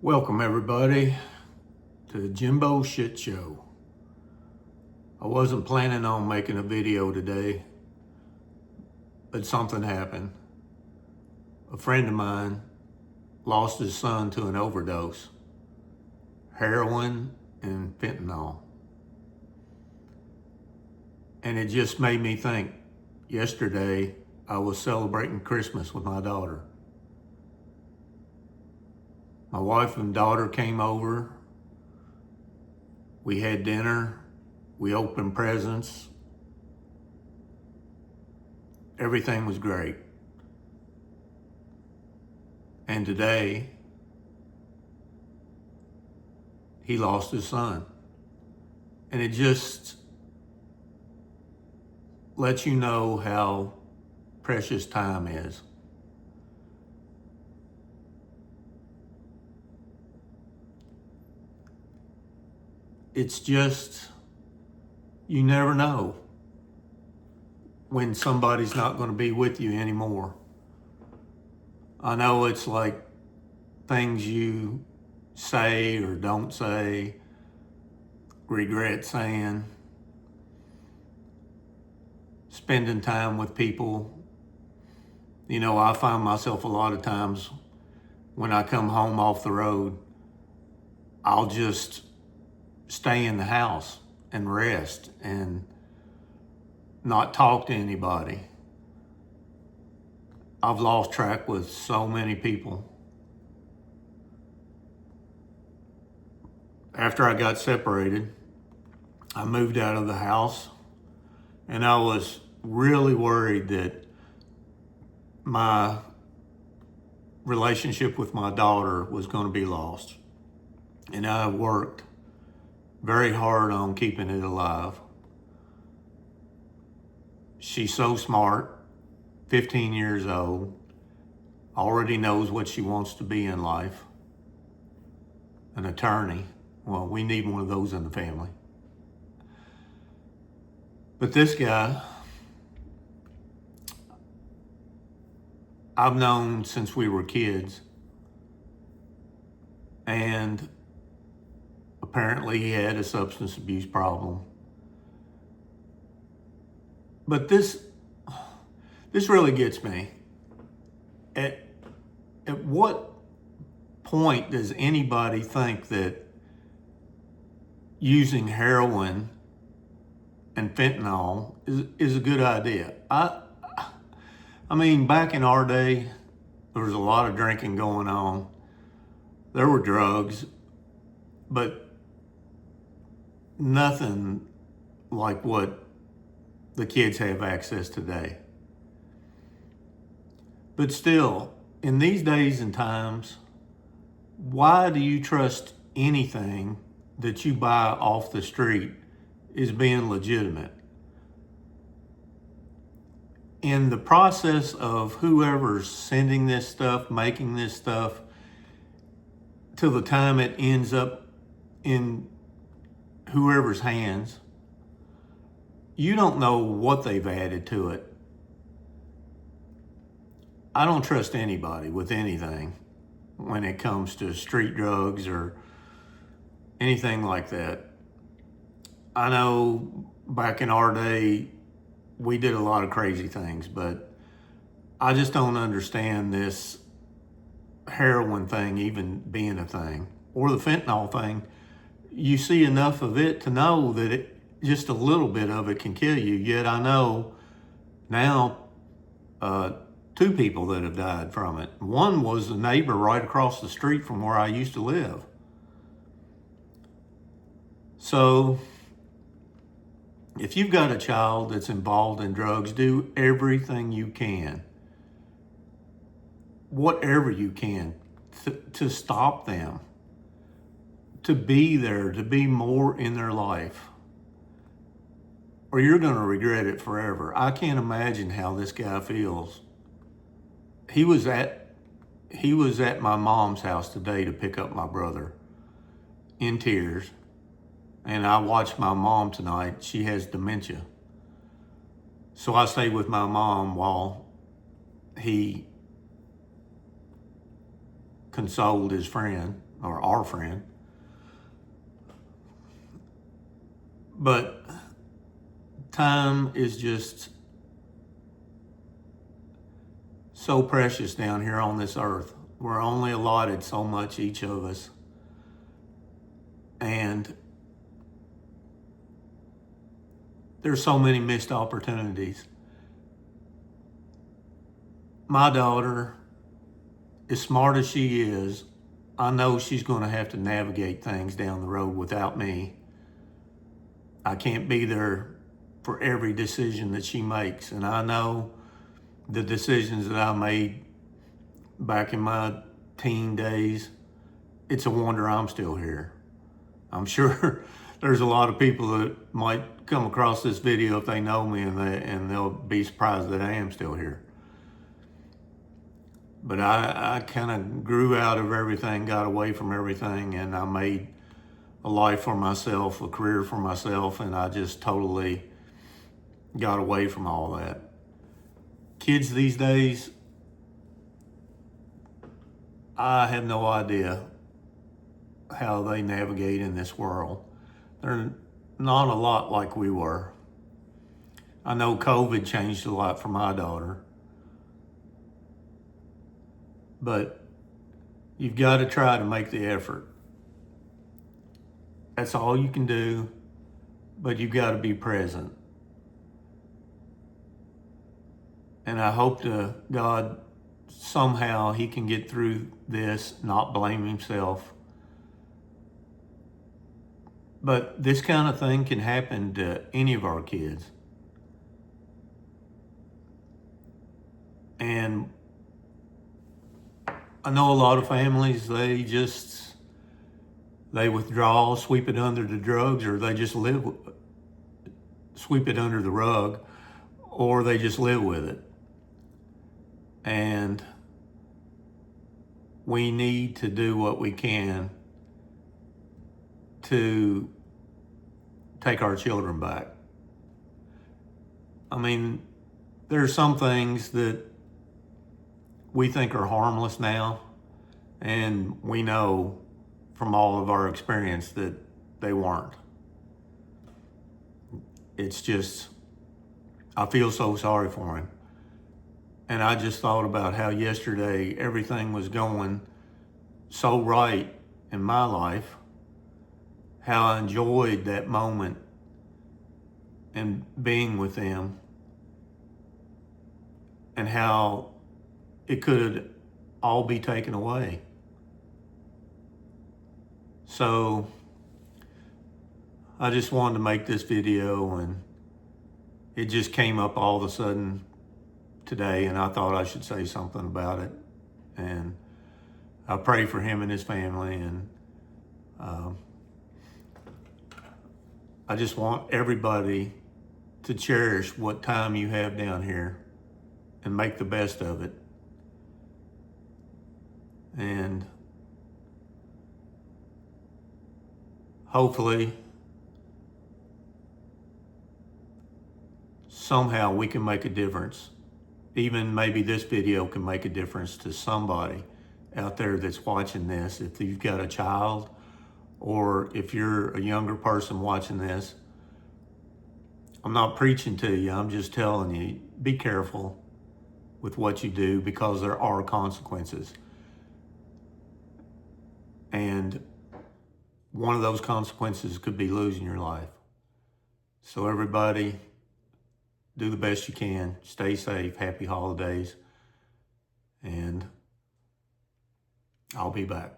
Welcome everybody to the Jimbo Shit Show. I wasn't planning on making a video today, but something happened. A friend of mine lost his son to an overdose, heroin and fentanyl. And it just made me think, yesterday I was celebrating Christmas with my daughter. My wife and daughter came over. We had dinner. We opened presents. Everything was great. And today, he lost his son. And it just lets you know how precious time is. It's just, you never know when somebody's not going to be with you anymore. I know it's like things you say or don't say, regret saying, spending time with people. You know, I find myself a lot of times when I come home off the road, I'll just stay in the house and rest and not talk to anybody. I've lost track with so many people. After I got separated, I moved out of the house, and I was really worried that my relationship with my daughter was going to be lost. And I worked very hard on keeping it alive. She's so smart, 15 years old, already knows what she wants to be in life. An attorney. Well, we need one of those in the family. But this guy, I've known since we were kids, and apparently he had a substance abuse problem. But this really gets me. At what point does anybody think that using heroin and fentanyl is a good idea? I mean, back in our day, there was a lot of drinking going on. There were drugs, but nothing like what the kids have access today. But still, in these days and times, why do you trust anything that you buy off the street is being legitimate? In the process of whoever's sending this stuff, making this stuff, till the time it ends up in whoever's hands, you don't know what they've added to it. I don't trust anybody with anything when it comes to street drugs or anything like that. I know back in our day, we did a lot of crazy things, but I just don't understand this heroin thing even being a thing, or the fentanyl thing. You see enough of it to know that just a little bit of it can kill you. Yet I know now 2 people that have died from it. One was a neighbor right across the street from where I used to live. So if you've got a child that's involved in drugs, do everything you can, whatever you can, to stop them, to be there, to be more in their life, or you're going to regret it forever. I can't imagine how this guy feels. He was at my mom's house today to pick up my brother in tears. And I watched my mom tonight. She has dementia. So I stayed with my mom while he consoled his friend, or our friend. But time is just so precious down here on this earth. We're only allotted so much, each of us. And there's so many missed opportunities. My daughter, as smart as she is, I know she's going to have to navigate things down the road without me. I can't be there for every decision that she makes. And I know the decisions that I made back in my teen days, it's a wonder I'm still here. I'm sure there's a lot of people that might come across this video if they know me, and they'll be surprised that I am still here. But I kind of grew out of everything, got away from everything, and I made a life for myself, a career for myself, and I just totally got away from all that. Kids these days, I have no idea how they navigate in this world. They're not a lot like we were. I know COVID changed a lot for my daughter, but you've got to try to make the effort. That's all you can do, but you've got to be present. And I hope to God somehow he can get through this, not blame himself. But this kind of thing can happen to any of our kids. And I know a lot of families, they withdraw, sweep it under the drugs, or they just sweep it under the rug, or they just live with it. And we need to do what we can to take our children back. I mean, there's some things that we think are harmless now, and we know from all of our experience that they weren't. It's just, I feel so sorry for him. And I just thought about how yesterday everything was going so right in my life, how I enjoyed that moment and being with them, and how it could all be taken away. So I just wanted to make this video, and it just came up all of a sudden today, and I thought I should say something about it. And I pray for him and his family, and I just want everybody to cherish what time you have down here and make the best of it. And hopefully somehow we can make a difference. Even maybe this video can make a difference to somebody out there that's watching this. If you've got a child, or if you're a younger person watching this, I'm not preaching to you, I'm just telling you, be careful with what you do, because there are consequences. And one of those consequences could be losing your life. So everybody, do the best you can. Stay safe. Happy holidays. And I'll be back.